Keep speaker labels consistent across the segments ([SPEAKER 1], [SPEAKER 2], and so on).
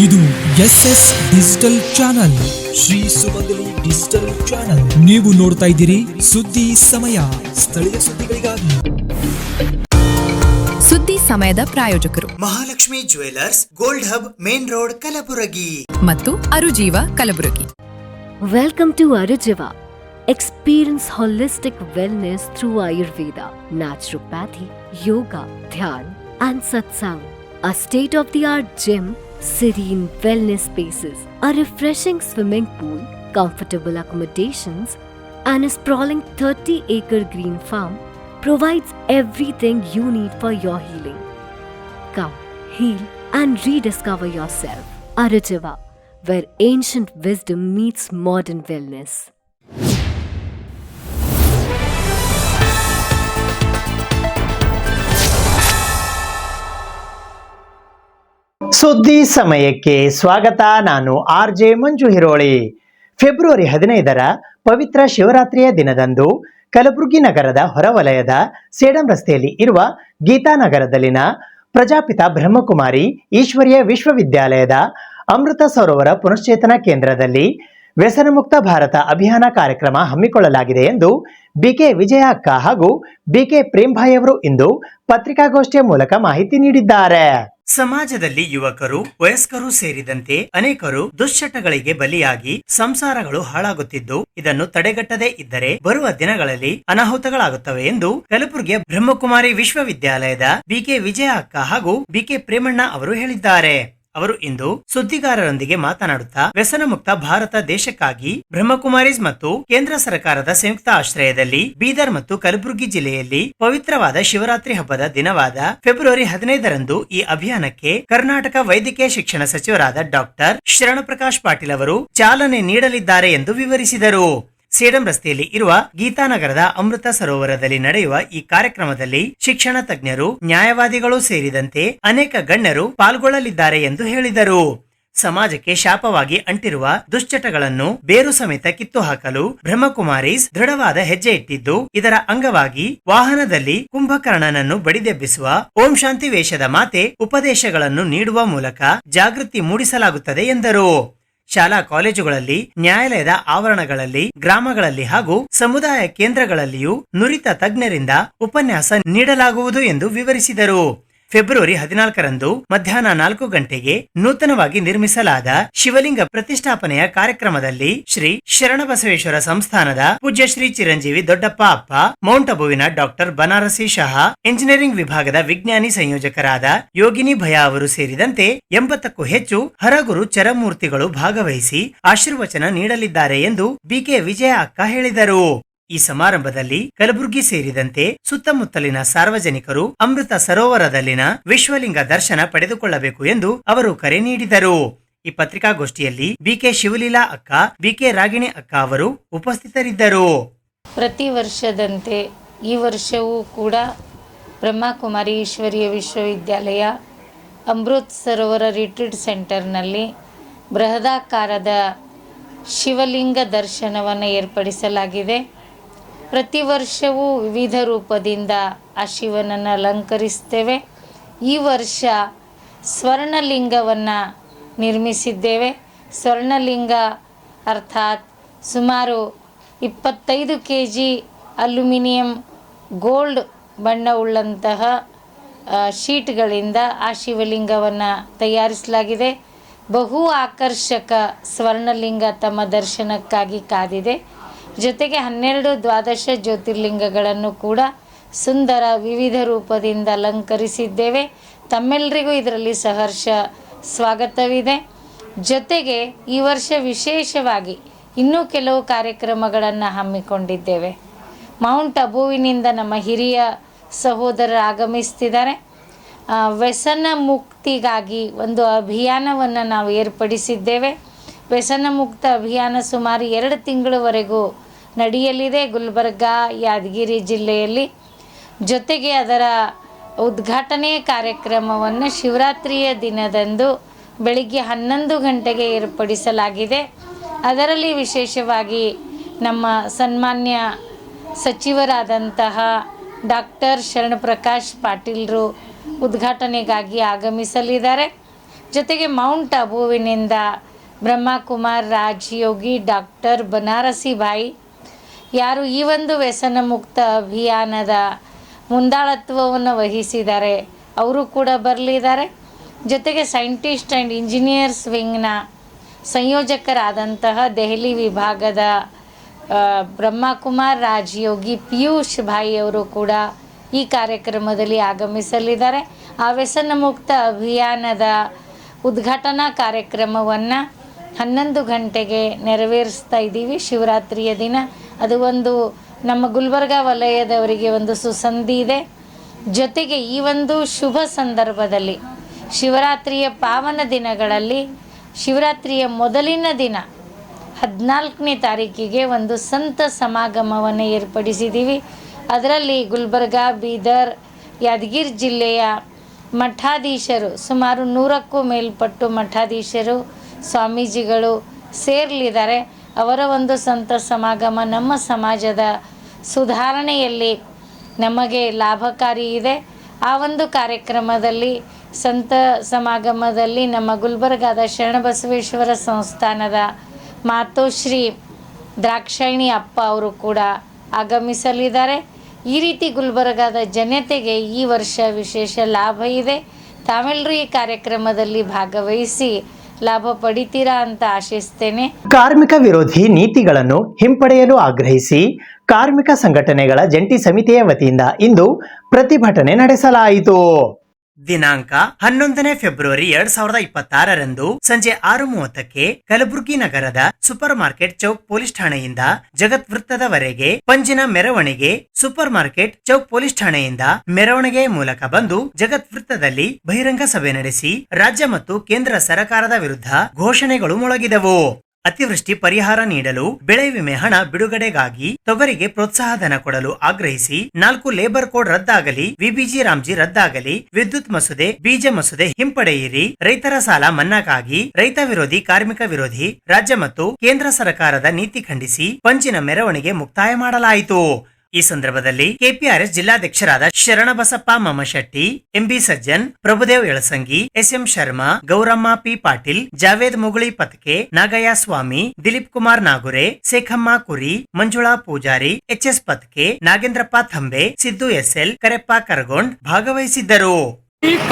[SPEAKER 1] ಇದು SS digital channel, Shri ಸುಮಂಗಲಿ digital channel. ನೀವು ನೋಡ್ತಾ ಇದ್ದೀರಿ ಸುದ್ದಿ ಸಮಯ, ಸ್ಥಳೀಯ ಸುದ್ದಿಗಳಿಗಾಗಿ.
[SPEAKER 2] ಸುದ್ದಿ ಸಮಯದ ಪ್ರಾಯೋಜಕರು
[SPEAKER 3] Mahalakshmi jewellers, gold hub, main road, Kalaburagi
[SPEAKER 2] ಮತ್ತು ಅರುಜೀವ Kalaburagi.
[SPEAKER 4] Welcome to Arujiva. Experience holistic wellness through Ayurveda, naturopathy, yoga, dhyan and satsang. A state-of-the-art gym, serene wellness spaces, a refreshing swimming pool, comfortable accommodations and a sprawling 30-acre green farm provides everything you need for your healing. Come, heal and rediscover yourself. Arujiva, where ancient wisdom meets modern wellness.
[SPEAKER 5] ಸುದ್ದಿ ಸಮಯಕ್ಕೆ ಸ್ವಾಗತ. ನಾನು RJ ಮಂಜು Hiroli. February 15ರ ಪವಿತ್ರ ಶಿವರಾತ್ರಿಯ ದಿನದಂದು ಕಲಬುರಗಿ ನಗರದ ಹೊರವಲಯದ ಸೇಡಂ ರಸ್ತೆಯಲ್ಲಿ ಇರುವ ಗೀತಾನಗರದಲ್ಲಿನ ಪ್ರಜಾಪಿತ ಬ್ರಹ್ಮಕುಮಾರಿ ಈಶ್ವರೀಯ ವಿಶ್ವವಿದ್ಯಾಲಯದ ಅಮೃತ ಸರೋವರ ಪುನಶ್ಚೇತನ ಕೇಂದ್ರದಲ್ಲಿ ವ್ಯಸನಮುಕ್ತ ಭಾರತ ಅಭಿಯಾನ ಕಾರ್ಯಕ್ರಮ ಹಮ್ಮಿಕೊಳ್ಳಲಾಗಿದೆ ಎಂದು BK ವಿಜಯ ಅಕ್ಕ ಹಾಗೂ BK ಪ್ರೇಮ್ಭಾಯ್ ಅವರು ಇಂದು ಪತ್ರಿಕಾಗೋಷ್ಠಿಯ ಮೂಲಕ ಮಾಹಿತಿ ನೀಡಿದ್ದಾರೆ. ಸಮಾಜದಲ್ಲಿ ಯುವಕರು, ವಯಸ್ಕರು ಸೇರಿದಂತೆ ಅನೇಕರು ದುಶ್ಚಟಗಳಿಗೆ ಬಲಿಯಾಗಿ ಸಂಸಾರಗಳು ಹಾಳಾಗುತ್ತಿದ್ದು, ಇದನ್ನು ತಡೆಗಟ್ಟದೇ ಇದ್ದರೆ ಬರುವ ದಿನಗಳಲ್ಲಿ ಅನಾಹುತಗಳಾಗುತ್ತವೆ ಎಂದು ಕಲಬುರಗಿಯ ಬ್ರಹ್ಮಕುಮಾರಿ ವಿಶ್ವವಿದ್ಯಾಲಯದ BK ವಿಜಯ ಅಕ್ಕ ಹಾಗೂ BK ಪ್ರೇಮಣ್ಣ ಅವರು ಹೇಳಿದ್ದಾರೆ. ಅವರು ಇಂದು ಸುದ್ದಿಗಾರರೊಂದಿಗೆ ಮಾತನಾಡುತ್ತಾ ವ್ಯಸನ ಮುಕ್ತ ಭಾರತ ದೇಶಕ್ಕಾಗಿ ಬ್ರಹ್ಮಕುಮಾರೀಸ್ ಮತ್ತು ಕೇಂದ್ರ ಸರ್ಕಾರದ ಸಂಯುಕ್ತ ಆಶ್ರಯದಲ್ಲಿ ಬೀದರ್ ಮತ್ತು ಕಲಬುರಗಿ ಜಿಲ್ಲೆಯಲ್ಲಿ ಪವಿತ್ರವಾದ ಶಿವರಾತ್ರಿ ಹಬ್ಬದ ದಿನವಾದ ಫೆಬ್ರವರಿ 15ರಂದು ಈ ಅಭಿಯಾನಕ್ಕೆ ಕರ್ನಾಟಕ ವೈದ್ಯಕೀಯ ಶಿಕ್ಷಣ ಸಚಿವರಾದ ಡಾಕ್ಟರ್ ಶರಣಪ್ರಕಾಶ್ ಪಾಟೀಲ್ ಅವರು ಚಾಲನೆ ನೀಡಲಿದ್ದಾರೆ ಎಂದು ವಿವರಿಸಿದರು. ಸೇಡಂ ರಸ್ತೆಯಲ್ಲಿ ಇರುವ ಗೀತಾನಗರದ ಅಮೃತ ಸರೋವರದಲ್ಲಿ ನಡೆಯುವ ಈ ಕಾರ್ಯಕ್ರಮದಲ್ಲಿ ಶಿಕ್ಷಣ ತಜ್ಞರು, ನ್ಯಾಯವಾದಿಗಳು ಸೇರಿದಂತೆ ಅನೇಕ ಗಣ್ಯರು ಪಾಲ್ಗೊಳ್ಳಲಿದ್ದಾರೆ ಎಂದು ಹೇಳಿದರು. ಸಮಾಜಕ್ಕೆ ಶಾಪವಾಗಿ ಅಂಟಿರುವ ದುಶ್ಚಟಗಳನ್ನು ಬೇರು ಸಮೇತ ಕಿತ್ತು ಹಾಕಲು ಬ್ರಹ್ಮಕುಮಾರೀಸ್ ದೃಢವಾದ ಹೆಜ್ಜೆ ಇಟ್ಟಿದ್ದು, ಇದರ ಅಂಗವಾಗಿ ವಾಹನದಲ್ಲಿ ಕುಂಭಕರ್ಣನನ್ನು ಬಡಿದೆಬ್ಬಿಸುವ ಓಂ ಶಾಂತಿ ವೇಷದ ಮಾತೆ ಉಪದೇಶಗಳನ್ನು ನೀಡುವ ಮೂಲಕ ಜಾಗೃತಿ ಮೂಡಿಸಲಾಗುತ್ತದೆ ಎಂದರು. ಶಾಲಾ ಕಾಲೇಜುಗಳಲ್ಲಿ, ನ್ಯಾಯಾಲಯದ ಆವರಣಗಳಲ್ಲಿ, ಗ್ರಾಮಗಳಲ್ಲಿ ಹಾಗೂ ಸಮುದಾಯ ಕೇಂದ್ರಗಳಲ್ಲಿಯೂ ನುರಿತ ತಜ್ಞರಿಂದ ಉಪನ್ಯಾಸ ನೀಡಲಾಗುವುದು ಎಂದು ವಿವರಿಸಿದರು. ಫೆಬ್ರವರಿ 14ರಂದು ಮಧ್ಯಾಹ್ನ 4 ಗಂಟೆಗೆ ನೂತನವಾಗಿ ನಿರ್ಮಿಸಲಾದ ಶಿವಲಿಂಗ ಪ್ರತಿಷ್ಠಾಪನೆಯ ಕಾರ್ಯಕ್ರಮದಲ್ಲಿ ಶ್ರೀ ಶರಣಬಸವೇಶ್ವರ ಸಂಸ್ಥಾನದ ಪೂಜ್ಯ ಶ್ರೀ ಚಿರಂಜೀವಿ ದೊಡ್ಡಪ್ಪ ಅಪ್ಪ, ಮೌಂಟ್ ಅಬುವಿನ ಡಾಕ್ಟರ್ ಬನಾರಸಿ ಶಹಾ, ಎಂಜಿನಿಯರಿಂಗ್ ವಿಭಾಗದ ವಿಜ್ಞಾನಿ ಸಂಯೋಜಕರಾದ ಯೋಗಿನಿ ಭಯ ಅವರು ಸೇರಿದಂತೆ 80ಕ್ಕೂ ಹೆಚ್ಚು ಹರಗುರು ಚರಮೂರ್ತಿಗಳು ಭಾಗವಹಿಸಿ ಆಶೀರ್ವಚನ ನೀಡಲಿದ್ದಾರೆ ಎಂದು BK ವಿಜಯ ಅಕ್ಕ ಹೇಳಿದರು. ಈ ಸಮಾರಂಭದಲ್ಲಿ ಕಲಬುರಗಿ ಸೇರಿದಂತೆ ಸುತ್ತಮುತ್ತಲಿನ ಸಾರ್ವಜನಿಕರು ಅಮೃತ ಸರೋವರದಲ್ಲಿನ ವಿಶ್ವಲಿಂಗ ದರ್ಶನ ಪಡೆದುಕೊಳ್ಳಬೇಕು ಎಂದು ಅವರು ಕರೆ ನೀಡಿದರು. ಈ ಪತ್ರಿಕಾಗೋಷ್ಠಿಯಲ್ಲಿ BK ಶಿವಲೀಲಾ ಅಕ್ಕ, BK ರಾಗಿಣಿ ಅಕ್ಕ ಅವರು ಉಪಸ್ಥಿತರಿದ್ದರು.
[SPEAKER 6] ಪ್ರತಿ ವರ್ಷದಂತೆ ಈ ವರ್ಷವೂ ಕೂಡ ಬ್ರಹ್ಮಕುಮಾರಿ ಈಶ್ವರೀಯ ವಿಶ್ವವಿದ್ಯಾಲಯ ಅಮೃತ್ ಸರೋವರ ರಿಟ್ರೀಟ್ ಸೆಂಟರ್ನಲ್ಲಿ ಬೃಹದಾಕಾರದ ಶಿವಲಿಂಗ ದರ್ಶನವನ್ನು ಏರ್ಪಡಿಸಲಾಗಿದೆ. ಪ್ರತಿ ವರ್ಷವೂ ವಿವಿಧ ರೂಪದಿಂದ ಆ ಶಿವನನ್ನು ಅಲಂಕರಿಸ್ತೇವೆ. ಈ ವರ್ಷ ಸ್ವರ್ಣಲಿಂಗವನ್ನು ನಿರ್ಮಿಸಿದ್ದೇವೆ. ಸ್ವರ್ಣಲಿಂಗ ಅರ್ಥಾತ್ ಸುಮಾರು 25 kg ಅಲ್ಯೂಮಿನಿಯಂ ಗೋಲ್ಡ್ ಬಣ್ಣವುಳ್ಳಂತಹ ಶೀಟ್ಗಳಿಂದ ಆ ಶಿವಲಿಂಗವನ್ನು ತಯಾರಿಸಲಾಗಿದೆ. ಬಹು ಆಕರ್ಷಕ ಸ್ವರ್ಣಲಿಂಗ ತಮ್ಮ ದರ್ಶನಕ್ಕಾಗಿ ಕಾದಿದೆ. ಜೊತೆಗೆ 12 ದ್ವಾದಶ ಜ್ಯೋತಿರ್ಲಿಂಗಗಳನ್ನು ಕೂಡ ಸುಂದರ ವಿವಿಧ ರೂಪದಿಂದ ಅಲಂಕರಿಸಿದ್ದೇವೆ. ತಮ್ಮೆಲ್ಲರಿಗೂ ಇದರಲ್ಲಿ ಸಹರ್ಷ ಸ್ವಾಗತವಿದೆ. ಜೊತೆಗೆ ಈ ವರ್ಷ ವಿಶೇಷವಾಗಿ ಇನ್ನೂ ಕೆಲವು ಕಾರ್ಯಕ್ರಮಗಳನ್ನು ಹಮ್ಮಿಕೊಂಡಿದ್ದೇವೆ. ಮೌಂಟ್ ಅಬುವಿನಿಂದ ನಮ್ಮ ಹಿರಿಯ ಸಹೋದರರು ಆಗಮಿಸ್ತಿದ್ದಾರೆ. ವ್ಯಸನ ಮುಕ್ತಿಗಾಗಿ ಒಂದು ಅಭಿಯಾನವನ್ನು ನಾವು ಏರ್ಪಡಿಸಿದ್ದೇವೆ. ವ್ಯಸನ ಮುಕ್ತ ಅಭಿಯಾನ ಸುಮಾರು 2 ತಿಂಗಳವರೆಗೂ ನಡೆಯಲಿದೆ ಗುಲ್ಬರ್ಗಾ, ಯಾದಗಿರಿ ಜಿಲ್ಲೆಯಲ್ಲಿ. ಜೊತೆಗೆ ಅದರ ಉದ್ಘಾಟನೆಯ ಕಾರ್ಯಕ್ರಮವನ್ನು ಶಿವರಾತ್ರಿಯ ದಿನದಂದು ಬೆಳಿಗ್ಗೆ 11 ಗಂಟೆಗೆ ಏರ್ಪಡಿಸಲಾಗಿದೆ. ಅದರಲ್ಲಿ ವಿಶೇಷವಾಗಿ ನಮ್ಮ ಸನ್ಮಾನ್ಯ ಸಚಿವರಾದಂತಹ ಡಾಕ್ಟರ್ ಶರಣಪ್ರಕಾಶ್ ಪಾಟೀಲ್ರು ಉದ್ಘಾಟನೆಗಾಗಿ ಆಗಮಿಸಲಿದ್ದಾರೆ. ಜೊತೆಗೆ ಮೌಂಟ್ ಅಬುವಿನಿಂದ ಬ್ರಹ್ಮಕುಮಾರ್ ರಾಜಯೋಗಿ ಡಾಕ್ಟರ್ ಬನಾರಸಿ ಭಾಯಿ ಯಾರು ಈ ಒಂದು ವ್ಯಸನ ಮುಕ್ತ ಅಭಿಯಾನದ ಮುಂದಾಳತ್ವವನ್ನು ವಹಿಸಿದ್ದಾರೆ, ಅವರು ಕೂಡ ಬರಲಿದ್ದಾರೆ. ಜೊತೆಗೆ ಸೈಂಟಿಸ್ಟ್ ಆ್ಯಂಡ್ ಇಂಜಿನಿಯರ್ಸ್ ವಿಂಗ್ನ ಸಂಯೋಜಕರಾದಂತಹ ದೆಹಲಿ ವಿಭಾಗದ ಬ್ರಹ್ಮಕುಮಾರ್ ರಾಜಯೋಗಿ ಪಿಯೂಷ್ ಭಾಯಿ ಅವರು ಕೂಡ ಈ ಕಾರ್ಯಕ್ರಮದಲ್ಲಿ ಆಗಮಿಸಲಿದ್ದಾರೆ. ಆ ವ್ಯಸನ ಮುಕ್ತ ಅಭಿಯಾನದ ಉದ್ಘಾಟನಾ ಕಾರ್ಯಕ್ರಮವನ್ನು 11 ಗಂಟೆಗೆ ನೆರವೇರಿಸ್ತಾ ಇದ್ದೀವಿ. ಶಿವರಾತ್ರಿಯ ದಿನ ಅದು ಒಂದು ನಮ್ಮ ಗುಲ್ಬರ್ಗ ವಲಯದವರಿಗೆ ಒಂದು ಸುಸಂಧಿ ಇದೆ. ಜೊತೆಗೆ ಈ ಒಂದು ಶುಭ ಸಂದರ್ಭದಲ್ಲಿ ಶಿವರಾತ್ರಿಯ ಪಾವನ ದಿನಗಳಲ್ಲಿ ಶಿವರಾತ್ರಿಯ ಮೊದಲಿನ ದಿನ 14ನೇ ತಾರೀಕಿಗೆ ಒಂದು ಸಂತ ಸಮಾಗಮವನ್ನು ಏರ್ಪಡಿಸಿದ್ದೀವಿ. ಅದರಲ್ಲಿ ಗುಲ್ಬರ್ಗ, ಬೀದರ್, ಯಾದಗಿರಿ ಜಿಲ್ಲೆಯ ಮಠಾಧೀಶರು ಸುಮಾರು 100ಕ್ಕೂ ಮೇಲ್ಪಟ್ಟು ಮಠಾಧೀಶರು ಸ್ವಾಮೀಜಿಗಳು ಸೇರಲಿದ್ದಾರೆ. ಅವರ ಒಂದು ಸಂತ ಸಮಾಗಮ ನಮ್ಮ ಸಮಾಜದ ಸುಧಾರಣೆಯಲ್ಲಿ ನಮಗೆ ಲಾಭಕಾರಿ ಇದೆ. ಆ ಒಂದು ಕಾರ್ಯಕ್ರಮದಲ್ಲಿ ಸಂತ ಸಮಾಗಮದಲ್ಲಿ ನಮ್ಮ ಗುಲ್ಬರ್ಗಾದ ಶರಣಬಸವೇಶ್ವರ ಸಂಸ್ಥಾನದ ಮಾತೋಶ್ರೀ ದ್ರಾಕ್ಷಾಯಿಣಿ ಅಪ್ಪ ಅವರು ಕೂಡ ಆಗಮಿಸಲಿದ್ದಾರೆ. ಈ ರೀತಿ ಗುಲ್ಬರ್ಗಾದ ಜನತೆಗೆ ಈ ವರ್ಷ ವಿಶೇಷ ಲಾಭ ಇದೆ. ತಾವೆಲ್ಲರೂ ಈ ಕಾರ್ಯಕ್ರಮದಲ್ಲಿ ಭಾಗವಹಿಸಿ ಲಾಭ ಪಡಿತೀರಾ ಅಂತ ಆಶಿಸ್ತೇನೆ.
[SPEAKER 5] ಕಾರ್ಮಿಕ ವಿರೋಧಿ ನೀತಿಗಳನ್ನು ಹಿಂಪಡೆಯಲು ಆಗ್ರಹಿಸಿ ಕಾರ್ಮಿಕ ಸಂಘಟನೆಗಳ ಜಂಟಿ ಸಮಿತಿಯ ವತಿಯಿಂದ ಇಂದು ಪ್ರತಿಭಟನೆ ನಡೆಸಲಾಯಿತು. ದಿನಾಂಕ 11 ಫೆಬ್ರವರಿ 2026ರಂದು ಸಂಜೆ 6:30ಕ್ಕೆ ಕಲಬುರಗಿ ನಗರದ ಸೂಪರ್ ಮಾರ್ಕೆಟ್ ಚೌಕ್ ಪೊಲೀಸ್ ಠಾಣೆಯಿಂದ ಜಗತ್ ವೃತ್ತದವರೆಗೆ ಪಂಜಿನ ಮೆರವಣಿಗೆ ಸೂಪರ್ ಮಾರ್ಕೆಟ್ ಚೌಕ್ ಪೊಲೀಸ್ ಠಾಣೆಯಿಂದ ಮೆರವಣಿಗೆ ಮೂಲಕ ಬಂದು ಜಗತ್ ವೃತ್ತದಲ್ಲಿ ಬಹಿರಂಗ ಸಭೆ ನಡೆಸಿ ರಾಜ್ಯ ಮತ್ತು ಕೇಂದ್ರ ಸರ್ಕಾರದ ವಿರುದ್ಧ ಘೋಷಣೆಗಳು ಮೊಳಗಿದವು. ಅತಿವೃಷ್ಟಿ ಪರಿಹಾರ ನೀಡಲು ಬೆಳೆ ವಿಮೆ ಹಣ ಬಿಡುಗಡೆಗಾಗಿ ತೊಗರಿಗೆ ಪ್ರೋತ್ಸಾಹಧನ ಕೊಡಲು ಆಗ್ರಹಿಸಿ 4 ಲೇಬರ್ ಕೋಡ್ ರದ್ದಾಗಲಿ, ವಿಬಿಜಿ ರಾಮ್ಜಿ ರದ್ದಾಗಲಿ, ವಿದ್ಯುತ್ ಮಸೂದೆ, ಬೀಜ ಮಸೂದೆ ಹಿಂಪಡೆಯಿರಿ, ರೈತರ ಸಾಲ ಮನ್ನಾಕ್ಕಾಗಿ, ರೈತ ವಿರೋಧಿ ಕಾರ್ಮಿಕ ವಿರೋಧಿ ರಾಜ್ಯ ಮತ್ತು ಕೇಂದ್ರ ಸರ್ಕಾರದ ನೀತಿ ಖಂಡಿಸಿ ಪಂಚಿನ ಮೆರವಣಿಗೆ ಮುಕ್ತಾಯ ಮಾಡಲಾಯಿತು. ಈ ಸಂದರ್ಭದಲ್ಲಿ ಕೆಪಿಆರ್ಎಸ್ ಜಿಲ್ಲಾಧ್ಯಕ್ಷರಾದ Sharanabasappa Mamashetti, MB Sajjan, Prabhudev Yalasangi, SM Sharma, Gowramma P Patil, Javed Muguli Patke, Nagayya Swami, Dilip Kumar Nagure, Shekhamma Kuri, Manjula Pujari, HS Patke, Nagendrappa Thambe, Siddu SL, Kareppa Karagond ಭಾಗವಹಿಸಿದ್ದರು.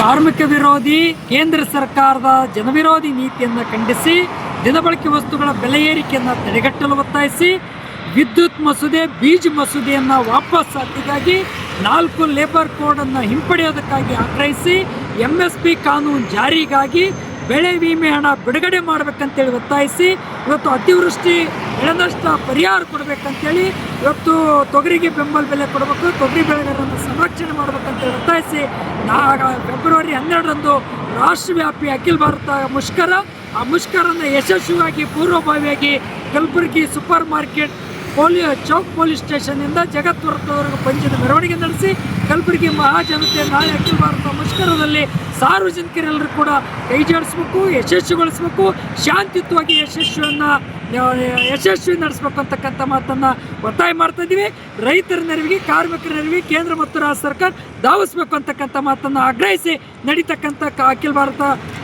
[SPEAKER 7] ಕಾರ್ಮಿಕ ವಿರೋಧಿ ಕೇಂದ್ರ ಸರ್ಕಾರದ ಜನವಿರೋಧಿ ನೀತಿಯನ್ನು ಖಂಡಿಸಿ ದಿನಬಳಕೆ ವಸ್ತುಗಳ ಬೆಲೆ ಏರಿಕೆಯನ್ನು ತಡೆಗಟ್ಟಲು ಒತ್ತಾಯಿಸಿ ವಿದ್ಯುತ್ ಮಸೂದೆ, ಬೀಜ ಮಸೂದೆಯನ್ನು ವಾಪಸ್ ಹಾಕಿಗಾಗಿ 4 ಲೇಬರ್ ಕೋಡನ್ನು ಹಿಂಪಡೆಯೋದಕ್ಕಾಗಿ ಆಗ್ರಹಿಸಿ MSP ಕಾನೂನು ಜಾರಿಗಾಗಿ ಬೆಳೆ ವಿಮೆ ಹಣ ಬಿಡುಗಡೆ ಮಾಡಬೇಕಂತೇಳಿ ಒತ್ತಾಯಿಸಿ ಇವತ್ತು ಅತಿವೃಷ್ಟಿ ಬೆಳೆನಷ್ಟ ಪರಿಹಾರ ಕೊಡಬೇಕಂತೇಳಿ ಇವತ್ತು ತೊಗರಿಗೆ ಬೆಂಬಲ ಬೆಲೆ ಕೊಡಬೇಕು, ತೊಗರಿ ಬೆಳೆಗಾರರನ್ನು ಸಂರಕ್ಷಣೆ ಮಾಡಬೇಕಂತೇಳಿ ಒತ್ತಾಯಿಸಿ ಫೆಬ್ರವರಿ 12ರಂದು ರಾಷ್ಟ್ರವ್ಯಾಪಿ ಅಖಿಲ ಭಾರತ ಮುಷ್ಕರ, ಆ ಮುಷ್ಕರನ್ನು ಯಶಸ್ವಿಯಾಗಿ ಪೂರ್ವಭಾವಿಯಾಗಿ Kalaburagi super market Chowk police ಸ್ಟೇಷನ್ನಿಂದ ಜಗತ್ ವೃತ್ತದವರೆಗೂ ಪಂಚಿನ ಮೆರವಣಿಗೆ ನಡೆಸಿ ಕಲಬುರಗಿ ಮಹಾಜನತೆ ನಾಳೆ ಅಖಿಲ ಭಾರತ ಮುಷ್ಕರದಲ್ಲಿ ಸಾರ್ವಜನಿಕರೆಲ್ಲರೂ ಕೂಡ ಕೈ ಜೋಡಿಸ್ಬೇಕು, ಯಶಸ್ವಿಗೊಳಿಸಬೇಕು, ಶಾಂತಿಯುತವಾಗಿ ಯಶಸ್ವಿ ನಡೆಸಬೇಕು ಅಂತಕ್ಕಂಥ ಮಾತನ್ನು ಒತ್ತಾಯ ಮಾಡ್ತಾ ಇದ್ದೀವಿ. ರೈತರ ನೆರವಿಗೆ, ಕಾರ್ಮಿಕರ ನೆರವಿಗೆ ಕೇಂದ್ರ ಮತ್ತು ರಾಜ್ಯ ಸರ್ಕಾರ ಧಾವಿಸಬೇಕು ಅಂತಕ್ಕಂಥ ಮಾತನ್ನು ಆಗ್ರಹಿಸಿ ನಡೀತಕ್ಕಂಥ ಅಖಿಲ ಭಾರತ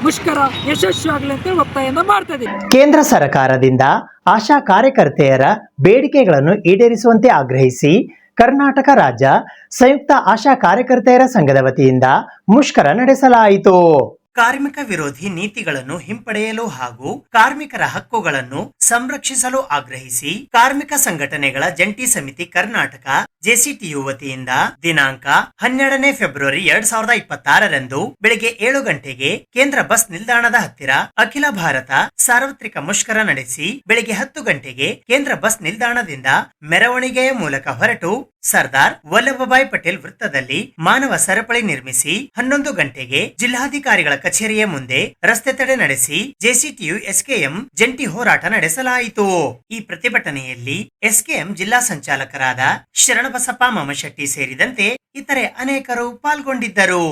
[SPEAKER 7] ಮುಷ್ಕರ ಯಶಸ್ವಿ ಆಗಲಿ ಅಂತ ಒತ್ತಾಯನ ಮಾಡ್ತಾ ಇದ್ದೀವಿ.
[SPEAKER 5] ಕೇಂದ್ರ ಸರ್ಕಾರದಿಂದ ಆಶಾ ಕಾರ್ಯಕರ್ತೆಯರ ಬೇಡಿಕೆಗಳನ್ನು ಈಡೇರಿಸುವಂತೆ ಆಗ್ರಹಿಸಿ ಕರ್ನಾಟಕ ರಾಜ್ಯ ಸಂಯುಕ್ತ ಆಶಾ ಕಾರ್ಯಕರ್ತೆಯರ ಸಂಘದ ವತಿಯಿಂದ ಮುಷ್ಕರ ನಡೆಸಲಾಯಿತು. ಕಾರ್ಮಿಕ ವಿರೋಧಿ ನೀತಿಗಳನ್ನು ಹಿಂಪಡೆಯಲು ಹಾಗೂ ಕಾರ್ಮಿಕರ ಹಕ್ಕುಗಳನ್ನು ಸಂರಕ್ಷಿಸಲು ಆಗ್ರಹಿಸಿ ಕಾರ್ಮಿಕ ಸಂಘಟನೆಗಳ ಜಂಟಿ ಸಮಿತಿ ಕರ್ನಾಟಕ ಜೆಸಿಟಿಯು ವತಿಯಿಂದ ದಿನಾಂಕ 12 ಫೆಬ್ರವರಿ 2026ರಂದು ಬೆಳಗ್ಗೆ 7 ಗಂಟೆಗೆ ಕೇಂದ್ರ ಬಸ್ ನಿಲ್ದಾಣದ ಹತ್ತಿರ ಅಖಿಲ ಭಾರತ ಸಾರ್ವತ್ರಿಕ ಮುಷ್ಕರ ನಡೆಸಿ ಬೆಳಗ್ಗೆ 10 ಗಂಟೆಗೆ ಕೇಂದ್ರ ಬಸ್ ನಿಲ್ದಾಣದಿಂದ ಮೆರವಣಿಗೆಯ ಮೂಲಕ ಹೊರಟು ಸರ್ದಾರ್ ವಲ್ಲಭಭಾಯ್ ಪಟೇಲ್ ವೃತ್ತದಲ್ಲಿ ಮಾನವ ಸರಪಳಿ ನಿರ್ಮಿಸಿ 11 ಗಂಟೆಗೆ ಜಿಲ್ಲಾಧಿಕಾರಿಗಳ ಕಚೇರಿಯ ಮುಂದೆ ರಸ್ತೆ ತಡೆ ನಡೆಸಿ ಜೆಸಿಟಿಯು ಎಸ್ಕೆಎಂ ಜಂಟಿ ಹೋರಾಟ ನಡೆಸಲಾಯಿತು. ಈ ಪ್ರತಿಭಟನೆಯಲ್ಲಿ ಎಸ್ಕೆಎಂ ಜಿಲ್ಲಾ ಸಂಚಾಲಕರಾದ ಶರಣಬಸಪ್ಪ ಮಮಶೆಟ್ಟಿ ಸೇರಿದಂತೆ ಇತರೆ ಅನೇಕರು ಪಾಲ್ಗೊಂಡಿದ್ದರು.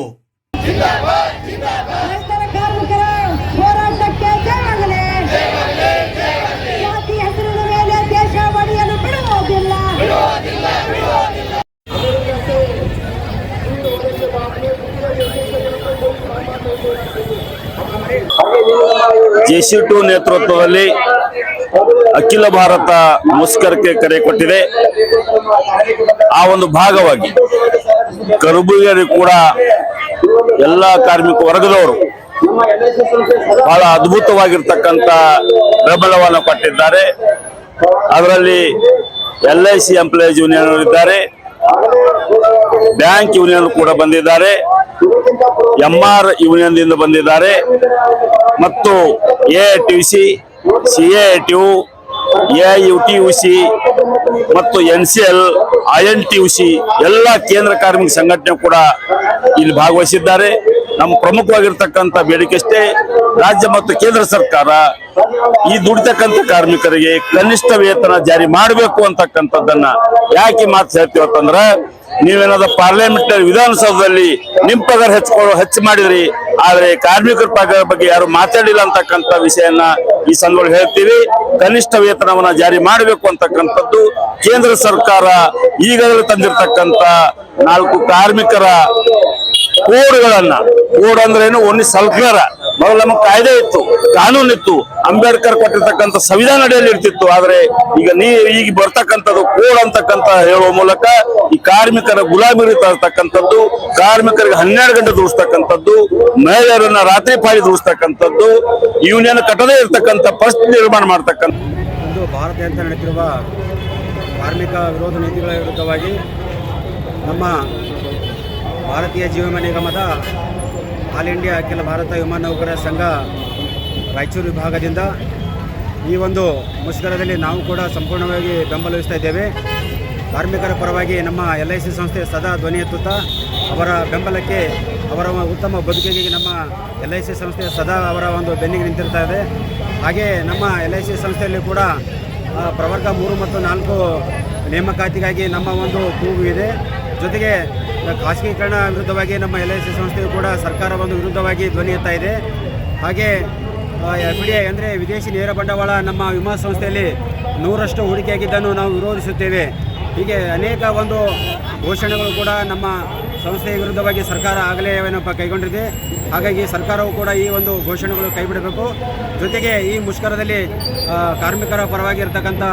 [SPEAKER 8] JC2 ನೇತೃತ್ವದಲ್ಲಿ ಅಖಿಲ ಭಾರತ ಮುಷ್ಕರಕ್ಕೆ ಕರೆ ಕೊಟ್ಟಿದೆ. ಆ ಒಂದು ಭಾಗವಾಗಿ ಕಲಬುರಗಿಯಲ್ಲಿ ಕೂಡ ಎಲ್ಲ ಕಾರ್ಮಿಕ ವರ್ಗದವರು ಬಹಳ ಅದ್ಭುತವಾಗಿರ್ತಕ್ಕಂಥ ಬೆಂಬಲವನ್ನು ಕೊಟ್ಟಿದ್ದಾರೆ. ಅದರಲ್ಲಿ LIC ಎಂಪ್ಲಾಯೀಸ್ ಯೂನಿಯನ್ ಇದ್ದಾರೆ, ಬ್ಯಾಂಕ್ ಯೂನಿಯನ್ ಕೂಡ ಬಂದಿದ್ದಾರೆ, MR ಯೂನಿಯನ್ ದಿಂದ ಬಂದಿದ್ದಾರೆ ಮತ್ತು AITUC, CAITU, AIUTUC ಮತ್ತು NCL, INTUC ಎಲ್ಲ ಕೇಂದ್ರ ಕಾರ್ಮಿಕ ಸಂಘಟನೆ ಕೂಡ ಇಲ್ಲಿ ಭಾಗವಹಿಸಿದ್ದಾರೆ. ನಮ್ಮ ಪ್ರಮುಖವಾಗಿರ್ತಕ್ಕಂಥ ಬೇಡಿಕೆ ಅಷ್ಟೇ, ರಾಜ್ಯ ಮತ್ತು ಕೇಂದ್ರ ಸರ್ಕಾರ ಈ ದುಡಿತಕ್ಕಂಥ ಕಾರ್ಮಿಕರಿಗೆ ಕನಿಷ್ಠ ವೇತನ ಜಾರಿ ಮಾಡಬೇಕು ಅಂತಕ್ಕಂಥದ್ದನ್ನ ಯಾಕೆ ಮಾತು ಹೇಳ್ತೀವಿ ಅಂತಂದ್ರೆ, ನೀವೇನಾದ ಪಾರ್ಲಿಮೆಂಟ್ ವಿಧಾನಸೌಧದಲ್ಲಿ ನಿಮ್ ಪಗಾರ ಹೆಚ್ಚು ಮಾಡಿದ್ರಿ, ಆದ್ರೆ ಕಾರ್ಮಿಕರ ಪಗಾರ ಬಗ್ಗೆ ಯಾರು ಮಾತಾಡಿಲ್ಲ ಅಂತಕ್ಕಂಥ ವಿಷಯನ ಈ ಸಂದರ್ಭದಲ್ಲಿ ಹೇಳ್ತೀವಿ. ಕನಿಷ್ಠ ವೇತನವನ್ನ ಜಾರಿ ಮಾಡಬೇಕು ಅಂತಕ್ಕಂಥದ್ದು ಕೇಂದ್ರ ಸರ್ಕಾರ ಈಗಾಗಲೇ ತಂದಿರತಕ್ಕಂಥ 4 ಕಾರ್ಮಿಕರ ಕೋಡ್ಗಳನ್ನ, ಕೋಡ್ ಅಂದ್ರೆ ಏನು, ಒಂದು ಸರ್ಕಾರ ಮೊದಲು ನಮ್ಮ ಕಾಯ್ದೆ ಇತ್ತು, ಕಾನೂನು ಇತ್ತು, ಅಂಬೇಡ್ಕರ್ ಕೊಟ್ಟಿರ್ತಕ್ಕಂಥ ಸಂವಿಧಾನ ಅಡಿಯಲ್ಲಿ ಇರ್ತಿತ್ತು. ಆದ್ರೆ ಈಗ ಬರ್ತಕ್ಕಂಥದ್ದು ಕೋಡ್ ಅಂತಕ್ಕಂಥ ಹೇಳುವ ಮೂಲಕ ಈ ಕಾರ್ಮಿಕರ ಗುಲಾಮಿ ತರ್ತಕ್ಕಂಥದ್ದು, ಕಾರ್ಮಿಕರಿಗೆ 12 ಗಂಟೆ ದುಡಿಸ್ತಕ್ಕಂಥದ್ದು, ಮಹಿಳೆಯರನ್ನ ರಾತ್ರಿ ಪಾಳಿ ದುಡಿಸ್ತಕ್ಕಂಥದ್ದು, ಯೂನಿಯನ್ ಕಟ್ಟದೇ ಇರ್ತಕ್ಕಂಥ ಪರಿಸ್ಥಿತಿ ನಿರ್ಮಾಣ ಮಾಡ್ತಕ್ಕಂಥ
[SPEAKER 9] ಒಂದು ಭಾರತದಾದ್ಯಂತ ನಡೆಯುತ್ತಿರುವ ಕಾರ್ಮಿಕ ವಿರೋಧ ನೀತಿಗಳ ವಿರುದ್ಧವಾಗಿ ನಮ್ಮ ಭಾರತೀಯ ಜೀವ ವಿಮಾ ನಿಗಮದ ಆಲ್ ಇಂಡಿಯಾ ಅಖಿಲ ಭಾರತ ವಿಮಾನ ನೌಕರರ ಸಂಘ ರಾಯಚೂರು ವಿಭಾಗದಿಂದ ಈ ಒಂದು ಮುಷ್ಕರದಲ್ಲಿ ನಾವು ಕೂಡ ಸಂಪೂರ್ಣವಾಗಿ ಬೆಂಬಲಿಸ್ತಾ ಇದ್ದೇವೆ. ಕಾರ್ಮಿಕರ ಪರವಾಗಿ ನಮ್ಮ LIC ಸಂಸ್ಥೆ ಸದಾ ಧ್ವನಿ ಎತ್ತುತ್ತಾ ಅವರ ಬೆಂಬಲಕ್ಕೆ, ಅವರ ಉತ್ತಮ ಬದುಕಿಗೆ ನಮ್ಮ LIC ಸಂಸ್ಥೆ ಸದಾ ಅವರ ಒಂದು ಬೆನ್ನಿಗೆ ನಿಂತಿರ್ತಾ ಇದೆ. ಹಾಗೆ ನಮ್ಮ LIC ಸಂಸ್ಥೆಯಲ್ಲಿ ಕೂಡ ಪ್ರವರ್ಗ 3 ಮತ್ತು 4 ನೇಮಕಾತಿಗಾಗಿ ನಮ್ಮ ಒಂದು ಕೂಗು ಇದೆ. ಜೊತೆಗೆ ಖಾಸಗೀಕರಣ ವಿರುದ್ಧವಾಗಿ ನಮ್ಮ LIC ಸಂಸ್ಥೆಯು ಕೂಡ ಸರ್ಕಾರ ಒಂದು ವಿರುದ್ಧವಾಗಿ ಧ್ವನಿ ಎತ್ತಾ ಇದೆ. ಹಾಗೆ FDI ಅಂದರೆ ವಿದೇಶಿ ನೇರ ಬಂಡವಾಳ ನಮ್ಮ ವಿಮಾ ಸಂಸ್ಥೆಯಲ್ಲಿ 100% ಹೂಡಿಕೆಯಾಗಿದ್ದನ್ನು ನಾವು ವಿರೋಧಿಸುತ್ತೇವೆ. ಹೀಗೆ ಅನೇಕ ಒಂದು ಘೋಷಣೆಗಳು ಕೂಡ ನಮ್ಮ ಸಂಸ್ಥೆಯ ವಿರುದ್ಧವಾಗಿ ಸರ್ಕಾರ ಆಗಲೇ ಕೈಗೊಂಡಿದೆ. ಹಾಗಾಗಿ ಸರ್ಕಾರವು ಕೂಡ ಈ ಒಂದು ಘೋಷಣೆಗಳು ಕೈಬಿಡಬೇಕು. ಜೊತೆಗೆ ಈ ಮುಷ್ಕರದಲ್ಲಿ ಕಾರ್ಮಿಕರ ಪರವಾಗಿ ಇರತಕ್ಕಂಥ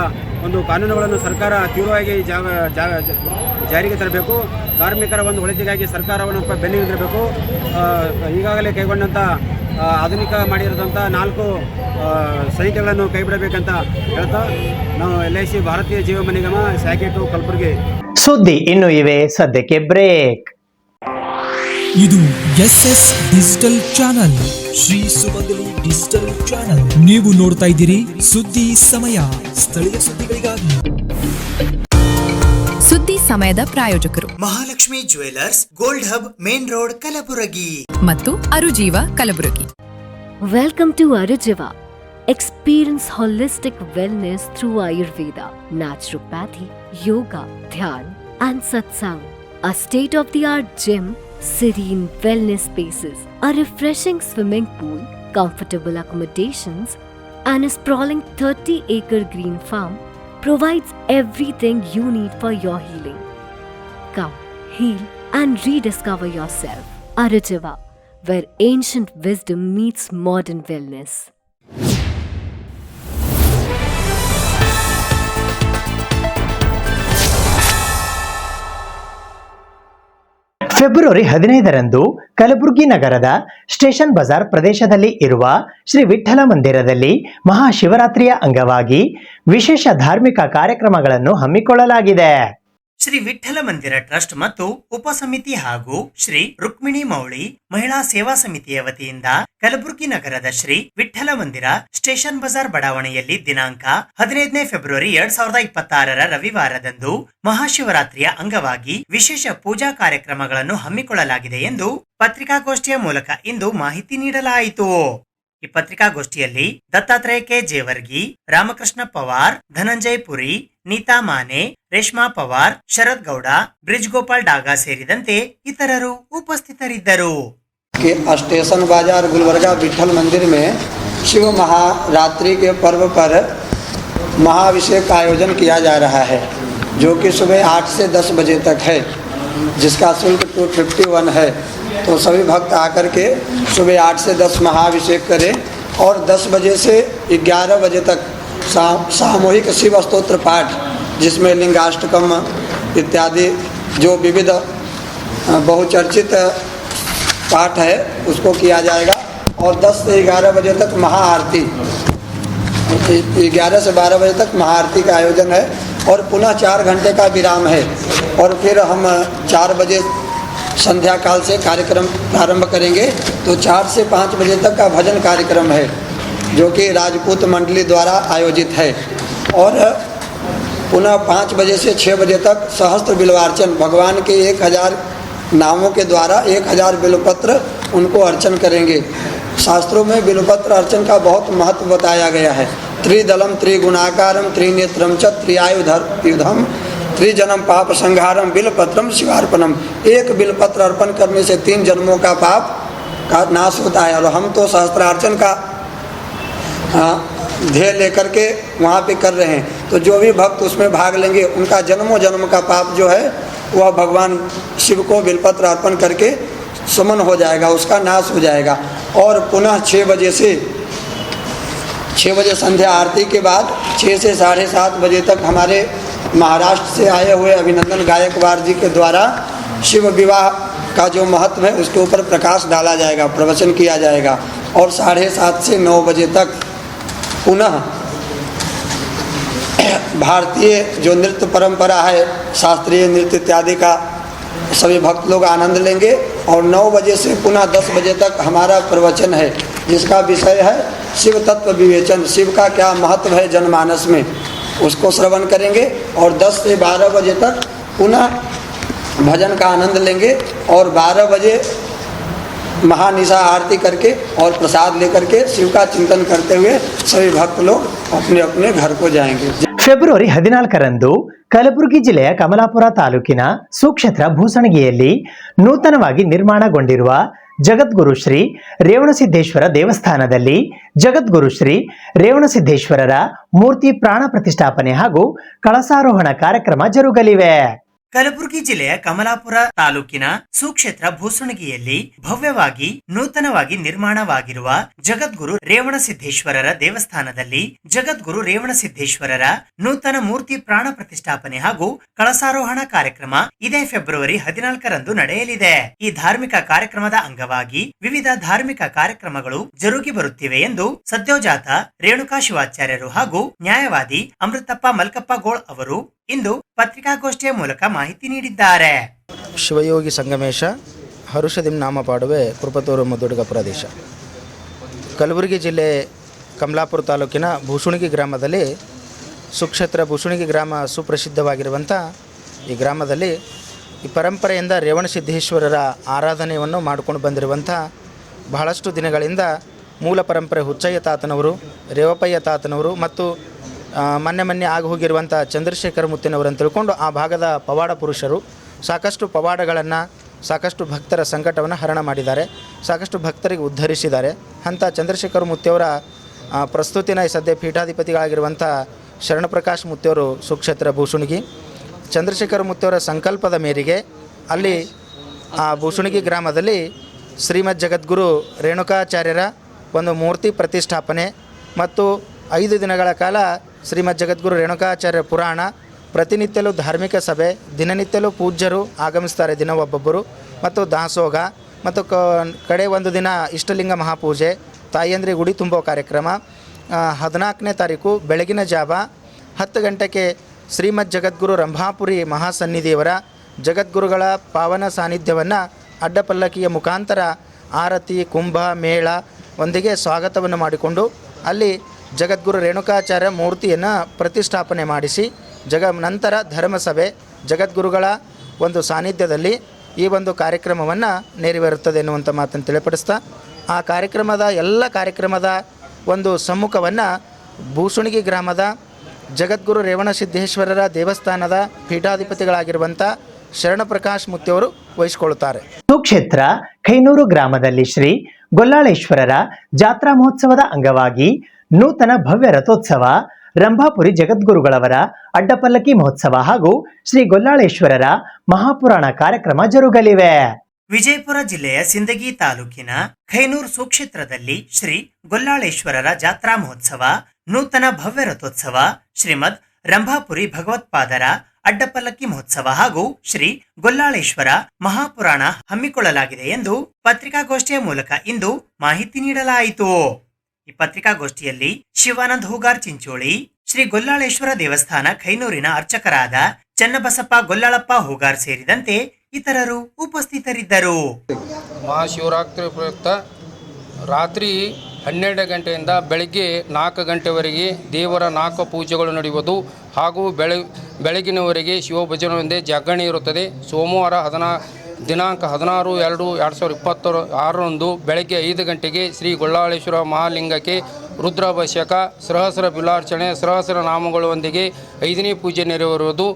[SPEAKER 9] ಒಂದು ಕಾನೂನುಗಳನ್ನು ಸರ್ಕಾರ ತೀವ್ರವಾಗಿ ಜಾರಿಗೆ ತರಬೇಕು. ಕಾರ್ಮಿಕರ ಒಂದು ಒಳಿತಿಗಾಗಿ ಸರ್ಕಾರವನ್ನು ಬೆನ್ನಿಗೆ ನಿಲ್ಲಬೇಕು. ಈಗಾಗಲೇ ಕೈಗೊಂಡಂಥ ಆಧುನಿಕ ಮಾಡಿರೋದಂಥ 4 ಸಂಹಿತೆಗಳನ್ನು ಕೈಬಿಡಬೇಕಂತ ಹೇಳ್ತಾ ನಾವು LIC ಭಾರತೀಯ ಜೀವ ವಿಮಾ ನಿಗಮ ಶಾಖೆ 2 ಕಲಬುರಗಿ.
[SPEAKER 5] ಸುದ್ದಿ ಇನ್ನು ಇವೆ, ಸದ್ಯಕ್ಕೆ ಬ್ರೇಕ್.
[SPEAKER 1] ಇದು SS ಡಿಜಿಟಲ್ ಚಾನಲ್, ಶ್ರೀ ಸುಮಂಗಲಿ ಡಿಜಿಟಲ್ ಚಾನಲ್. ನೀವು ನೋಡ್ತಾ ಇದ್ದೀರಿ ಸುದ್ದಿ ಸಮಯ, ಸ್ಥಳೀಯ ಸುದ್ದಿಗಳಿಗಾಗಿ.
[SPEAKER 2] ಸುದ್ದಿ ಸಮಯದ ಪ್ರಾಯೋಜಕರು
[SPEAKER 3] Mahalakshmi jewellers, gold hub, main road, Kalaburagi
[SPEAKER 2] ಮತ್ತು ಅರುಜೀವ Kalaburagi.
[SPEAKER 4] Welcome to Arujiva. Experience holistic wellness through Ayurveda, naturopathy, yoga, dhyan, and satsang. A state-of-the-art gym, serene wellness spaces, a refreshing swimming pool, comfortable accommodations, and a sprawling 30-acre green farm provides everything you need for your healing. Come, heal, and rediscover yourself. Arujiva, where ancient wisdom meets modern wellness.
[SPEAKER 5] February 15ರಂದು ಕಲಬುರಗಿ ನಗರದ station Bazaar ಪ್ರದೇಶದಲ್ಲಿ ಇರುವ ಶ್ರೀ ವಿಠ್ಠಲ ಮಂದಿರದಲ್ಲಿ ಮಹಾಶಿವರಾತ್ರಿಯ ಅಂಗವಾಗಿ ವಿಶೇಷ ಧಾರ್ಮಿಕ ಕಾರ್ಯಕ್ರಮಗಳನ್ನು ಹಮ್ಮಿಕೊಳ್ಳಲಾಗಿದೆ.
[SPEAKER 3] ಶ್ರೀ ವಿಠ್ಠಲ ಮಂದಿರ ಟ್ರಸ್ಟ್ ಮತ್ತು ಉಪಸಮಿತಿ ಹಾಗೂ ಶ್ರೀ ರುಕ್ಮಿಣಿ ಮೌಳಿ ಮಹಿಳಾ ಸೇವಾ ಸಮಿತಿಯ ವತಿಯಿಂದ ಕಲಬುರಗಿ ನಗರದ ಶ್ರೀ ವಿಠ್ಠಲ ಮಂದಿರ ಸ್ಟೇಷನ್ ಬಜಾರ್ ಬಡಾವಣೆಯಲ್ಲಿ ದಿನಾಂಕ 15ನೇ ಫೆಬ್ರವರಿ 2026 ರವಿವಾರದಂದು ಮಹಾಶಿವರಾತ್ರಿಯ ಅಂಗವಾಗಿ ವಿಶೇಷ ಪೂಜಾ ಕಾರ್ಯಕ್ರಮಗಳನ್ನು ಹಮ್ಮಿಕೊಳ್ಳಲಾಗಿದೆ ಎಂದು ಪತ್ರಿಕಾಗೋಷ್ಠಿಯ ಮೂಲಕ ಇಂದು ಮಾಹಿತಿ ನೀಡಲಾಯಿತು. ಈ ಪತ್ರಿಕಾಗೋಷ್ಠಿಯಲ್ಲಿ ದತ್ತಾತ್ರೇಯ ಕೆ ಜೇವರ್ಗಿ, ರಾಮಕೃಷ್ಣ ಪವಾರ್, ಧನಂಜಯ್ ಪುರಿ, ನೀತಾ ಮಾನೆ, ರೇಷ್ಮಾ ಪವಾರ್, ಶರದ್ ಗೌಡ, ಬ್ರಿಜ್ ಗೋಪಾಲ್ ಡಾगा ಸೇರಿದಂತೆ ಇತರರು ಉಪಸ್ಥಿತರಿದ್ದರು.
[SPEAKER 10] स्टेशन बाजार गुलबर्गा विठल मंदिर में शिव महारात्रि के पर्व पर महाअभिषेक का आयोजन किया जा रहा है, जो कि सुबह 8 से 10 बजे तक है, जिसका शुल्क 251 है। तो सभी भक्त आकर के सुबह 8 से 10 महाअभिषेक करें और 10 बजे से 11 बजे तक सामूहिक शिव स्तोत्र पाठ, जिसमें लिंगाष्टकम इत्यादि जो विविध बहुचर्चित पाठ है उसको किया जाएगा। और 10 से 11 बजे तक महाआरती, 11 से 12 बजे तक महाआरती का आयोजन है और पुनः 4 घंटे का विराम है। और फिर हम 4 बजे संध्या काल से कार्यक्रम प्रारंभ करेंगे। तो 4 से 5 बजे तक का भजन कार्यक्रम है जो कि राजपूत मंडली द्वारा आयोजित है। और पुनः 5 बजे से 6 बजे तक सहस्त्र बिल्वार्चन, भगवान के 1000 नामों के द्वारा 1000 बिल्वपत्र उनको अर्चन करेंगे। शास्त्रों में बिल्वपत्र अर्चन का बहुत महत्व बताया गया है। त्रिदलम त्रिगुणाकारम त्रिनेत्रम च त्रिआयुधम त्रिजन्म पाप संहारम बिल्वपत्रम शिवार्पणम। एक बिल्वपत्र अर्पण करने से 3 जन्मों का पाप का नाश होता है। और हम तो सहस्त्रार्चन का ध्येय लेकर के वहाँ पे कर रहे हैं। तो जो भी भक्त उसमें भाग लेंगे उनका जन्मों जन्म का पाप जो है वह भगवान शिव को बिल्वपत्र अर्पण करके समन हो जाएगा, उसका नाश हो जाएगा। और पुनः 6 बजे संध्या आरती के बाद 6 से 7:30 बजे तक हमारे महाराष्ट्र से आए हुए अभिनंदन गायकवाड़ जी के द्वारा शिव विवाह का जो महत्व है उसके ऊपर प्रकाश डाला जाएगा, प्रवचन किया जाएगा। और 7:30 से 9 बजे तक पुनः भारतीय जो नृत्य परंपरा है, शास्त्रीय नृत्य इत्यादि का सभी भक्त लोग आनंद लेंगे। और 9 बजे से पुनः 10 बजे तक हमारा प्रवचन है जिसका विषय है शिव तत्व विवेचन, शिव का क्या महत्व है जनमानस में, उसको श्रवण करेंगे। और 10 से 12 बजे तक पुनः भजन का आनंद लेंगे। और 12 बजे महानिशा आरती करके और प्रसाद लेकर के शिव का चिंतन करते हुए सभी भक्त लोग अपने अपने घर को जाएंगे।
[SPEAKER 5] ಫೆಬ್ರವರಿ 14ರಂದು ಕಲಬುರಗಿ ಜಿಲ್ಲೆಯ ಕಮಲಾಪುರ ತಾಲೂಕಿನ ಸುಕ್ಷೇತ್ರ ಭೂಸಣಗಿಯಲ್ಲಿ ನೂತನವಾಗಿ ನಿರ್ಮಾಣಗೊಂಡಿರುವ ಜಗದ್ಗುರು ಶ್ರೀ ರೇವಣಸಿದ್ದೇಶ್ವರ ದೇವಸ್ಥಾನದಲ್ಲಿ ಜಗದ್ಗುರು ಶ್ರೀ ರೇವಣಸಿದ್ದೇಶ್ವರರ ಮೂರ್ತಿ ಪ್ರಾಣ ಪ್ರತಿಷ್ಠಾಪನೆ ಹಾಗೂ ಕಳಸಾರೋಹಣ ಕಾರ್ಯಕ್ರಮ ಜರುಗಲಿವೆ.
[SPEAKER 3] ಕಲಬುರಗಿ ಜಿಲ್ಲೆಯ ಕಮಲಾಪುರ ತಾಲೂಕಿನ ಸುಕ್ಷೇತ್ರ ಭೂಸುಣಗಿಯಲ್ಲಿ ಭವ್ಯವಾಗಿ ನೂತನವಾಗಿ ನಿರ್ಮಾಣವಾಗಿರುವ ಜಗದ್ಗುರು ರೇವಣಸಿದ್ದೇಶ್ವರರ ದೇವಸ್ಥಾನದಲ್ಲಿ ಜಗದ್ಗುರು ರೇವಣಸಿದ್ದೇಶ್ವರರ ನೂತನ ಮೂರ್ತಿ ಪ್ರಾಣ ಪ್ರತಿಷ್ಠಾಪನೆ ಹಾಗೂ ಕಳಸಾರೋಹಣ ಕಾರ್ಯಕ್ರಮ ಇದೇ ಫೆಬ್ರವರಿ 14ರಂದು ನಡೆಯಲಿದೆ. ಈ ಧಾರ್ಮಿಕ ಕಾರ್ಯಕ್ರಮದ ಅಂಗವಾಗಿ ವಿವಿಧ ಧಾರ್ಮಿಕ ಕಾರ್ಯಕ್ರಮಗಳು ಜರುಗಿ ಬರುತ್ತಿವೆ ಎಂದು ಸದ್ಯೋಜಾತ ರೇಣುಕಾ ಶಿವಾಚಾರ್ಯರು ಹಾಗೂ ನ್ಯಾಯವಾದಿ ಅಮೃತಪ್ಪ ಮಲ್ಕಪ್ಪ ಗೋಳ್ ಅವರು ಇಂದು ಪತ್ರಿಕಾಗೋಷ್ಠಿಯ ಮೂಲಕ ಮಾಹಿತಿ ನೀಡಿದ್ದಾರೆ.
[SPEAKER 11] ಶಿವಯೋಗಿ ಸಂಗಮೇಶ ಹರುಷದಿಂ ನಾಮ ಪಾಡುವೆ ಕೃಪತೂರು ಮಧುಡುಗ ಪ್ರದೇಶ. ಕಲಬುರಗಿ ಜಿಲ್ಲೆ ಕಮಲಾಪುರ ತಾಲೂಕಿನ ಭೂಸುಣಗಿ ಗ್ರಾಮದಲ್ಲಿ ಸುಕ್ಷೇತ್ರ ಭೂಸುಣಗಿ ಗ್ರಾಮ ಸುಪ್ರಸಿದ್ಧವಾಗಿರುವಂಥ ಈ ಗ್ರಾಮದಲ್ಲಿ ಈ ಪರಂಪರೆಯಿಂದ ರೇವಣಸಿದ್ದೇಶ್ವರರ ಆರಾಧನೆಯನ್ನು ಮಾಡಿಕೊಂಡು ಬಂದಿರುವಂಥ ಬಹಳಷ್ಟು ದಿನಗಳಿಂದ ಮೂಲ ಪರಂಪರೆ ಹುಚ್ಚಯ್ಯ ತಾತನವರು, ರೇವಪ್ಪಯ್ಯ ತಾತನವರು ಮತ್ತು ಮೊನ್ನೆ ಆಗಿ ಹೋಗಿರುವಂಥ ಚಂದ್ರಶೇಖರ ಮುತ್ತಿನವರನ್ನು ತಿಳ್ಕೊಂಡು ಆ ಭಾಗದ ಪವಾಡ ಪುರುಷರು ಸಾಕಷ್ಟು ಪವಾಡಗಳನ್ನು, ಸಾಕಷ್ಟು ಭಕ್ತರ ಸಂಕಟವನ್ನು ಹರಣ ಮಾಡಿದ್ದಾರೆ, ಸಾಕಷ್ಟು ಭಕ್ತರಿಗೆ ಉದ್ಧರಿಸಿದ್ದಾರೆ. ಅಂಥ ಚಂದ್ರಶೇಖರ ಮುತ್ತಿಯವರ ಪ್ರಸ್ತುತಿನ ಸದ್ಯ ಪೀಠಾಧಿಪತಿಗಳಾಗಿರುವಂಥ ಶರಣಪ್ರಕಾಶ್ ಮುತ್ತಿಯವರು ಸುಕ್ಷೇತ್ರ ಭೂಸುಣಗಿ, ಚಂದ್ರಶೇಖರ ಮುತ್ತಿಯವರ ಸಂಕಲ್ಪದ ಮೇರೆಗೆ ಅಲ್ಲಿ ಆ ಭೂಸುಣಗಿ ಗ್ರಾಮದಲ್ಲಿ ಶ್ರೀಮದ್ ಜಗದ್ಗುರು ರೇಣುಕಾಚಾರ್ಯರ ಒಂದು ಮೂರ್ತಿ ಪ್ರತಿಷ್ಠಾಪನೆ ಮತ್ತು 5 ದಿನಗಳ ಕಾಲ ಶ್ರೀಮದ್ ಜಗದ್ಗುರು ರೇಣುಕಾಚಾರ್ಯ ಪುರಾಣ, ಪ್ರತಿನಿತ್ಯಲೂ ಧಾರ್ಮಿಕ ಸಭೆ, ದಿನನಿತ್ಯಲೂ ಪೂಜ್ಯರು ಆಗಮಿಸ್ತಾರೆ ದಿನ ಒಬ್ಬೊಬ್ಬರು, ಮತ್ತು ದಾಸೋಗ ಮತ್ತು ಕಡೆ ಒಂದು ದಿನ ಇಷ್ಟಲಿಂಗ ಮಹಾಪೂಜೆ, ತಾಯಂದ್ರಿ ಗುಡಿ ತುಂಬೋ ಕಾರ್ಯಕ್ರಮ. 14ನೇ ತಾರೀಕು ಬೆಳಗಿನ ಜಾವ 10 ಗಂಟೆಗೆ ಶ್ರೀಮದ್ ಜಗದ್ಗುರು ರಂಭಾಪುರಿ ಮಹಾಸನ್ನಿಧಿಯವರ ಜಗದ್ಗುರುಗಳ ಪಾವನ ಸಾನ್ನಿಧ್ಯವನ್ನು ಅಡ್ಡಪಲ್ಲಕ್ಕಿಯ ಮುಖಾಂತರ ಆರತಿ, ಕುಂಭ, ಮೇಳ ಒಂದಿಗೆ ಸ್ವಾಗತವನ್ನು ಮಾಡಿಕೊಂಡು ಅಲ್ಲಿ ಜಗದ್ಗುರು ರೇಣುಕಾಚಾರ್ಯ ಮೂರ್ತಿಯನ್ನು ಪ್ರತಿಷ್ಠಾಪನೆ ಮಾಡಿಸಿ ನಂತರ ಧರ್ಮಸಭೆ ಜಗದ್ಗುರುಗಳ ಒಂದು ಸಾನ್ನಿಧ್ಯದಲ್ಲಿ ಈ ಒಂದು ಕಾರ್ಯಕ್ರಮವನ್ನು ನೆರವೇರುತ್ತದೆ ಎನ್ನುವಂಥ ಮಾತನ್ನು ತಿಳಿಪಡಿಸ್ತಾ ಆ ಕಾರ್ಯಕ್ರಮದ ಒಂದು ಸಮ್ಮುಖವನ್ನು ಭೂಸುಣಗಿ ಗ್ರಾಮದ ಜಗದ್ಗುರು ರೇವಣಸಿದ್ದೇಶ್ವರರ ದೇವಸ್ಥಾನದ ಪೀಠಾಧಿಪತಿಗಳಾಗಿರುವಂಥ ಶರಣಪ್ರಕಾಶ್ ಮುತ್ತಿಯವರು ವಹಿಸಿಕೊಳ್ಳುತ್ತಾರೆ.
[SPEAKER 5] ಸುಕ್ಷೇತ್ರ ಖೈನೂರು ಗ್ರಾಮದಲ್ಲಿ ಶ್ರೀ ಗೊಲ್ಲಾಳೇಶ್ವರರ ಜಾತ್ರಾ ಮಹೋತ್ಸವದ ಅಂಗವಾಗಿ ನೂತನ ಭವ್ಯ ರಥೋತ್ಸವ, ರಂಭಾಪುರಿ ಜಗದ್ಗುರುಗಳವರ ಅಡ್ಡಪಲ್ಲಕ್ಕಿ ಮಹೋತ್ಸವ ಹಾಗೂ ಶ್ರೀ ಗೊಲ್ಲಾಳೇಶ್ವರರ ಮಹಾಪುರಾಣ ಕಾರ್ಯಕ್ರಮ ಜರುಗಲಿವೆ.
[SPEAKER 3] ವಿಜಯಪುರ ಜಿಲ್ಲೆಯ ಸಿಂದಗಿ ತಾಲೂಕಿನ ಖೈನೂರ್ ಸುಕ್ಷೇತ್ರದಲ್ಲಿ ಶ್ರೀ ಗೊಲ್ಲಾಳೇಶ್ವರರ ಜಾತ್ರಾ ಮಹೋತ್ಸವ, ನೂತನ ಭವ್ಯ ರಥೋತ್ಸವ, ಶ್ರೀಮದ್ ರಂಭಾಪುರಿ ಭಗವತ್ಪಾದರ ಅಡ್ಡಪಲ್ಲಕ್ಕಿ ಮಹೋತ್ಸವ ಹಾಗೂ ಶ್ರೀ ಗೊಲ್ಲಾಳೇಶ್ವರ ಮಹಾಪುರಾಣ ಹಮ್ಮಿಕೊಳ್ಳಲಾಗಿದೆ ಎಂದು ಪತ್ರಿಕಾಗೋಷ್ಠಿಯ ಮೂಲಕ ಇಂದು ಮಾಹಿತಿ ನೀಡಲಾಯಿತು. ಈ ಪತ್ರಿಕಾಗೋಷ್ಠಿಯಲ್ಲಿ ಶಿವಾನಂದ್ ಹೂಗಾರ್ ಚಿಂಚೋಳಿ, ಶ್ರೀ ಗೊಲ್ಲಾಳೇಶ್ವರ ದೇವಸ್ಥಾನ ಖೈನೂರಿನ ಅರ್ಚಕರಾದ ಚನ್ನಬಸಪ್ಪ ಗೊಲ್ಲಾಳಪ್ಪ ಹೂಗಾರ್ ಸೇರಿದಂತೆ ಇತರರು ಉಪಸ್ಥಿತರಿದ್ದರು.
[SPEAKER 12] ಮಹಾಶಿವರಾತ್ರಿ ಪ್ರಯುಕ್ತ ರಾತ್ರಿ 12 ಗಂಟೆಯಿಂದ ಬೆಳಗ್ಗೆ 4 ಗಂಟೆವರೆಗೆ ದೇವರ 4 ಪೂಜೆಗಳು ನಡೆಯುವುದು ಹಾಗೂ ಬೆಳಗಿನವರೆಗೆ ಶಿವಭಜನೆಯೊಂದೇ ಜಾಗರಣೆ ಇರುತ್ತದೆ. ಸೋಮವಾರ ದಿನಾಂಕ 16/2/2026 ಬೆಳಗ್ಗೆ 5 ಗಂಟೆಗೆ ಶ್ರೀ ಗೊಲ್ಲಾಳೇಶ್ವರ ಮಹಾಲಿಂಗಕ್ಕೆ ರುದ್ರಾಭಿಷೇಕ, ಸಹಸ್ರ ಬಿಲ್ವಾರ್ಚನೆ, ಸಹಸ್ರ ನಾಮಗಳೊಂದಿಗೆ 5ನೇ ಪೂಜೆ ನೆರವೇರುವುದು.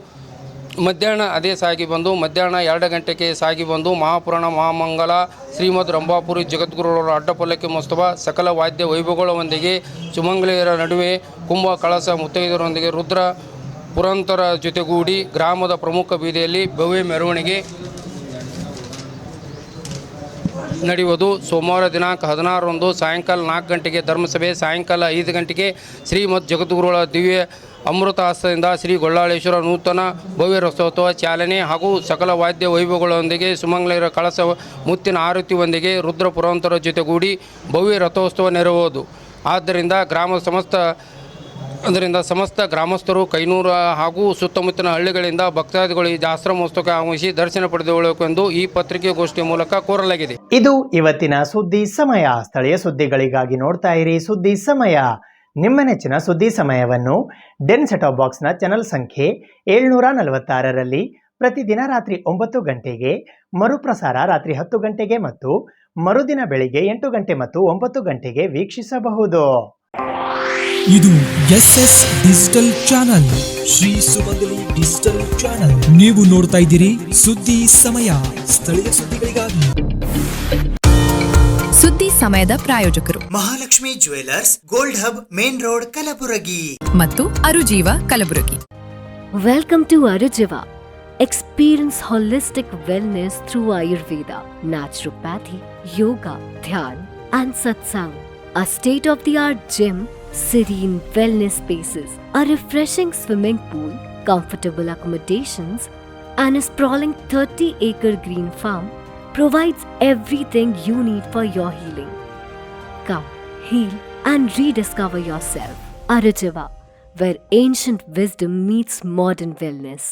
[SPEAKER 12] ಮಧ್ಯಾಹ್ನ ಅದೇ ಸಾಗಿ ಬಂದು ಮಧ್ಯಾಹ್ನ 2 ಗಂಟೆಗೆ ಸಾಗಿ ಬಂದು ಮಹಾಪುರಾಣ ಮಹಾಮಂಗಲ ಶ್ರೀಮದ್ ರಂಭಾಪುರಿ ಜಗದ್ಗುರುಗಳ ಅಡ್ಡಪಲ್ಲಕ್ಕಿ ಮಹೋತ್ಸವ ಸಕಲ ವಾದ್ಯ ವೈಭವಗಳೊಂದಿಗೆ ಸುಮಂಗಲಿಯರ ನಡುವೆ ಕುಂಭ ಕಳಸ ಮುತ್ತೈದರೊಂದಿಗೆ ರುದ್ರ ಪುರಂತರ ಜೊತೆಗೂಡಿ ಗ್ರಾಮದ ಪ್ರಮುಖ ಬೀದಿಯಲ್ಲಿ ಭವ್ಯ ಮೆರವಣಿಗೆ ನಡೆಯುವುದು. ಸೋಮವಾರ ದಿನಾಂಕ 16ರಂದು ಸಾಯಂಕಾಲ 4 ಗಂಟೆಗೆ ಧರ್ಮಸಭೆ, ಸಾಯಂಕಾಲ 5 ಗಂಟೆಗೆ ಶ್ರೀಮದ್ ಜಗದ್ಗುರುಗಳ ದಿವ್ಯ ಅಮೃತ ಹಸ್ತದಿಂದ ಶ್ರೀ ಗೊಲ್ಲಾಳೇಶ್ವರ ನೂತನ ಭವ್ಯ ರಥೋತ್ಸವ ಚಾಲನೆ ಹಾಗೂ ಸಕಲ ವಾದ್ಯ ವೈಭವಗಳೊಂದಿಗೆ ಸುಮಂಗಲಿಯರ ಕಳಸ ಮುತ್ತಿನ ಆರತಿಯೊಂದಿಗೆ ರುದ್ರ ಪುರಂತರ ಜೊತೆಗೂಡಿ ಭವ್ಯ ರಥೋತ್ಸವ ನೆರವೇರುವುದು. ಆದ್ದರಿಂದ ಸಮಸ್ತ ಗ್ರಾಮಸ್ಥರು ಕೈನೂರ ಹಾಗೂ ಸುತ್ತಮುತ್ತಲಿನ ಹಳ್ಳಿಗಳಿಂದ ಭಕ್ತಾದಿಗಳು ಈ ಜಾತ್ರಾ ಮಹೋತ್ಸವಕ್ಕೆ ಆಗಮಿಸಿ ದರ್ಶನ ಪಡೆದುಕೊಳ್ಳಬೇಕೆಂದು ಈ ಪತ್ರಿಕೆಗೋಷ್ಠಿಯ ಮೂಲಕ ಕೋರಲಾಗಿದೆ.
[SPEAKER 5] ಇದು ಇವತ್ತಿನ ಸುದ್ದಿ ಸಮಯ. ಸ್ಥಳೀಯ ಸುದ್ದಿಗಳಿಗಾಗಿ ನೋಡ್ತಾ ಇರಿ ಸುದ್ದಿ ಸಮಯ. ನಿಮ್ಮ ನೆಚ್ಚಿನ ಸುದ್ದಿ ಸಮಯವನ್ನು ಡೆನ್ ಸೆಟಾಪ್ ಬಾಕ್ಸ್ನ ಚಾನಲ್ ಸಂಖ್ಯೆ 746ರಲ್ಲಿ ಪ್ರತಿದಿನ ರಾತ್ರಿ 9 ಗಂಟೆಗೆ, ಮರುಪ್ರಸಾರ ರಾತ್ರಿ 10 ಗಂಟೆಗೆ ಮತ್ತು ಮರುದಿನ ಬೆಳಿಗ್ಗೆ 8 ಗಂಟೆ ಮತ್ತು 9 ಗಂಟೆಗೆ ವೀಕ್ಷಿಸಬಹುದು.
[SPEAKER 1] ಇದು SS ಡಿಜಿಟಲ್ ಚಾನಲ್, ಶ್ರೀ ಸುಮಂಗಲಿ ಡಿಜಿಟಲ್ ಚಾನಲ್. ನೀವು ನೋಡ್ತಾ ಇದ್ದೀರಿ ಸುದ್ದಿ ಸಮಯ, ಸ್ಥಳೀಯ ಸುದ್ದಿಗಳಿಗಾಗಿ.
[SPEAKER 2] ಸುದ್ದಿ ಸಮಯದ ಪ್ರಾಯೋಜಕರು
[SPEAKER 3] Mahalakshmi jewellers, gold hub, main road, Kalaburagi
[SPEAKER 2] ಮತ್ತು ಅರುಜೀವ Kalaburagi.
[SPEAKER 4] Welcome to Arujiva. Experience holistic wellness through Ayurveda, naturopathy, yoga, dhyan, and satsang. A state-of-the-art gym, serene wellness spaces, a refreshing swimming pool, comfortable accommodations, and a sprawling 30-acre green farm provides everything you need for your healing. Come, heal, and rediscover yourself. Arujiva, where ancient wisdom meets modern wellness.